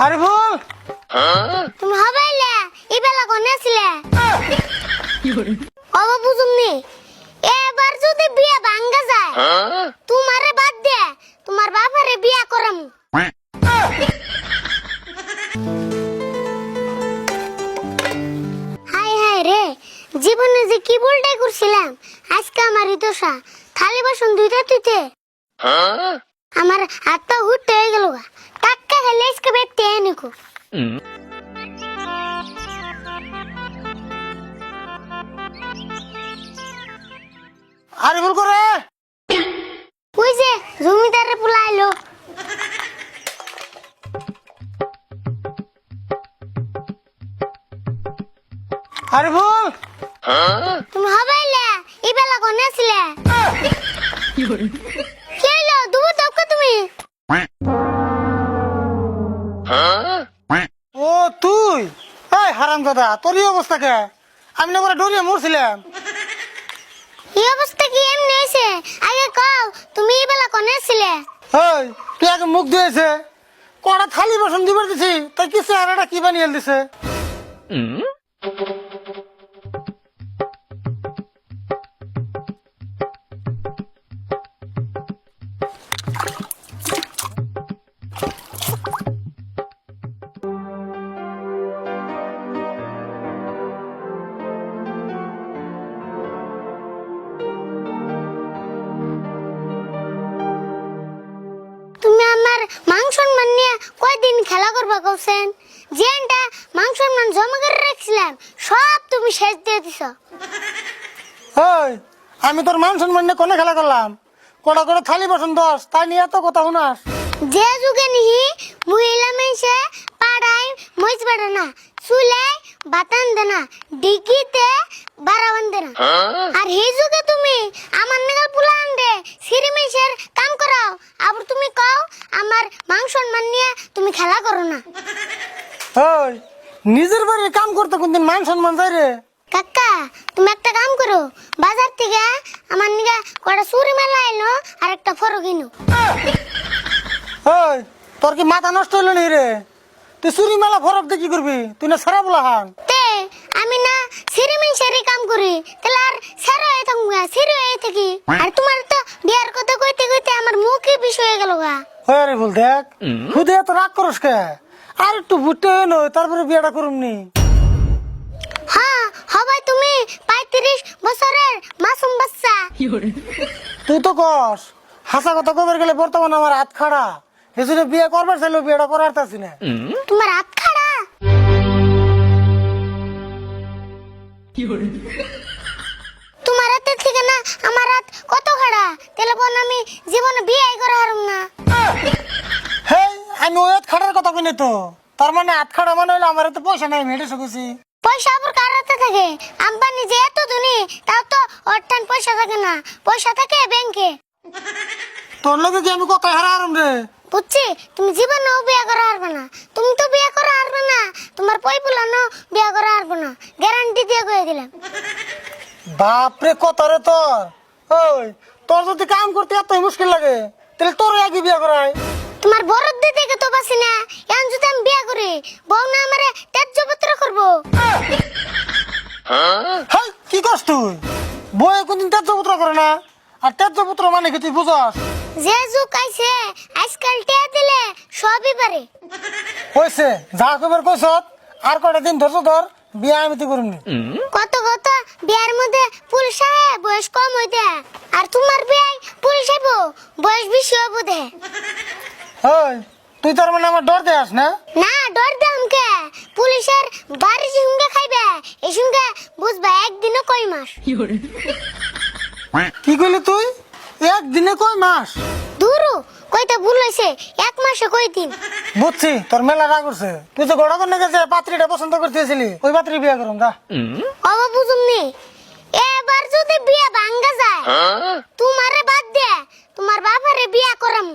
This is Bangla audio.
আরে বল তুমি হবাইলে ইবেলা কোনে ছিলে অব বুঝুমনি এবার যদি বিয়ে ভাঙ্গা যায় তোমারে বাদ দে তোমার বাবারে বিয়ে করাম। হাই হাই রে জীবনে যে কি ভুলটাই করছিলাম আজকে আমারই দোষা। থালি বাসন দুইটা তুইতে আমার হাতটা হুট্টে হয়ে গেল গা টাক্কা খেলে আজকে বেটতে এনেকো। আরে বল করে ওই যে জমিদারে পুলাইলো আরে বল তুমি হবাইলে ইবেলা কোনে ছিলে কেলো দুবো তক্কা তুমি ও তুই এই হারাম দাদা তোর এই অবস্থা কে? আমি না করে ডরিয়ে মরছিলাম। এই অবস্থা কি এমনি হইছে আগে কও তুমি ইবেলা কোনে ছিলে। এই তুই আগে মুখ ধুয়েছে কড়া থালি বাসন দিবার দিছি তাই কি চেহারাটা কি বানিয়ে দিছে? তুমি আমার মান সম্মান নিয়ে কয়দিন খেলা করবা কওছেন যেনটা মান সম্মান জমা করে রাখছিলাম সব তুমি শেষ দিয়ে দিছো। এই আমি তোর মান সম্মান নিয়ে কোনে খেলা করলাম? কড়া করে থালি বাসন দশ তাই নিয়ে এত কথা শুনাস? যে যুগে নিহি মহিলা মেয়েছে পাড়ায় মইজ বাড়ে না চুলে বাতান দে না ডিগিতে বারাবান দে না আর এই যুগে তুমি আমার নিগাল পুলা আনবে সিরি মেয়েছের কাম করাও আবার তুমি কও আমার মান সম্মান নিয়ে তুমি খেলা করো না। এই নিজের বাড়ি কাম করতে কোনদিন মান সম্মান যায় রে? কাকা তুমি একটা কাম করো বাজার থেকে আমার নিগা কটা চুরি মেলা এলো আর একটা ফরো কিনো। এই তোর কি মাথা নষ্ট হইলো নি রে? তুই চুরি মেলা ফরক দিয়ে কি করবি? তুই না সারা বলা হান তে আমি না সিরি মেয়েছেরই কাম করি তাহলে আর সারা হয়ে থাকুন সিরি হয়ে থাকি আর তোমার তো বিয়ার কথা কইতে কইতে আমার মুখে বিষ হয়ে গেল গা। আরে বল দেখ খুদে এত রাগ করস কে? আর একটু বুঝতে নয় তারপরে বিয়েটা করুমনি। হ্যাঁ হবাই তুমি 35 বছরের মাসুম বাচ্চা। তুই তো কস হাসা কথা কবার গেলে বর্তমানে আমার হাত খাড়া এজন্য বিয়ে করবার চাইলেও বিয়েটা করার তাছি না। তোমার হাত খাড়া তোমার হাতের থেকে না আমার হাত কত খাড়া তাহলে বোন আমি জীবনে বিয়ে করা হারুম না। হেই আমি ওই হাত খাড়ার কথা কই না তো, তার মানে হাত খাড়া মানে হলো আমার তো পয়সা নাই মেটে শুকুছি। পয়সা আবার কার হাতে থাকে? আম্বানি যে এত ধনী তাও তো অর্থান পয়সা থাকে না, পয়সা থাকে ব্যাংকে। তোর লগে কি আমি কত হারাম রে? বুঝছি তুমি জীবনেও বিয়ে করা হারবে না, তুমি তো বিয়ে করা হারবে না, তোমার পই পুলানো বিয়ে করা হারবে না, গ্যারান্টি দিয়ে কয়ে দিলাম। বাপরে কত রে তোর। ওই তোর যদি কাম করতে এত মুশকিল লাগে তাহলে তোর আগে বিয়ে করাই। তোমার বরদ দিতে তো বাসি না, এখন যদি আমি বিয়ে করি বউ না আমারে ত্যায্যপত্র করবো। হেই কি করছ তুই? বউয়ে কোনদিন ত্যায্যপুত্র করে না, আর ত্যায্যপুত্র মানে কি তুই বুঝস? যে যুগ আইছে আজকাল টিয়া দিলে সবই পারে। হইছে যা কবার কইছ আর কয়টা দিন ধরছ ধর বিয়ে আমি তো করুমনি। কত কত বিয়ার মধ্যে পুলিশ সাহেব বয়স কম হইতে আর তোমার বিয়ে পুলিশ সাহেব বয়স বেশি হবো দে। ওই তুই তার মানে আমার ডর দেয়াস না? না ডর দাম কে পুলিশের বাড়ি সঙ্গে খাইবে এই সঙ্গে বুঝবা একদিনও কই মাস। কি কইলি তুই? একদিনে কয় মাস? দূরু কইতে ভুল হইছে, এক মাসে কই দিন। বুঝছি তোর মেলা রাগ করছে। তুই তো গড়া করনে গেছে পাত্রীটা পছন্দ করতেছিলি, ওই পাত্রী বিয়ে করুম যা। অব বুঝুমনি এবার যদি বিয়ে ভাঙ্গা যায় তোমারে বাদ দে তোমার বাবারে বিয়ে করাম।